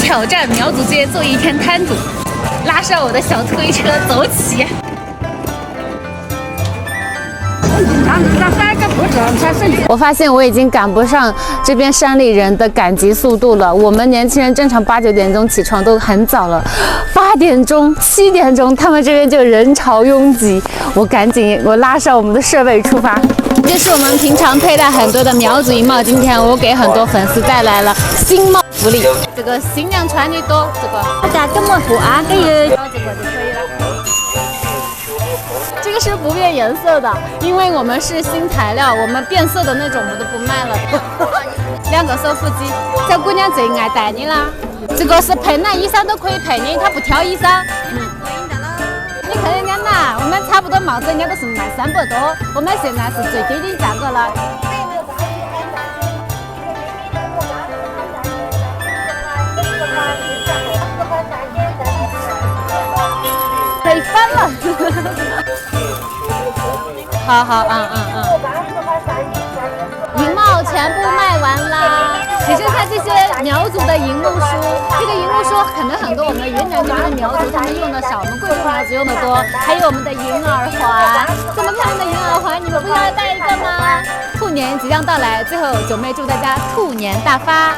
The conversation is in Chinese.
挑战苗族街做一天摊主，拉上我的小推车走起。我发现我已经赶不上这边山里人的赶集速度了。我们年轻人正常8、9点钟起床都很早了，8点钟、7点钟，他们这边就人潮拥挤。我拉上我们的设备出发。这是我们平常佩戴很多的苗族银帽，今天我给很多粉丝带来了新帽福利。这个新娘穿的多，这个大家这么不安的哟。这个就可以了。这个是不变颜色的，因为我们是新材料，我们变色的那种我们都不卖了。2个手扶机，小姑娘最爱戴的啦。这个是配男衣裳都可以配的，它不挑衣裳。你看人家呐，我们差不多帽子人家都是卖300多，我们现在是最低的价格了。赔翻了。好，银帽全部卖完啦，只剩下这些苗族的银木梳。这个银木梳可能很多我们云南这边的苗族他们用的少，我们贵州苗族用的多。还有我们的银耳环，这么漂亮的银耳环，你们不要戴一个吗？兔年即将到来，最后九妹祝大家兔年大发。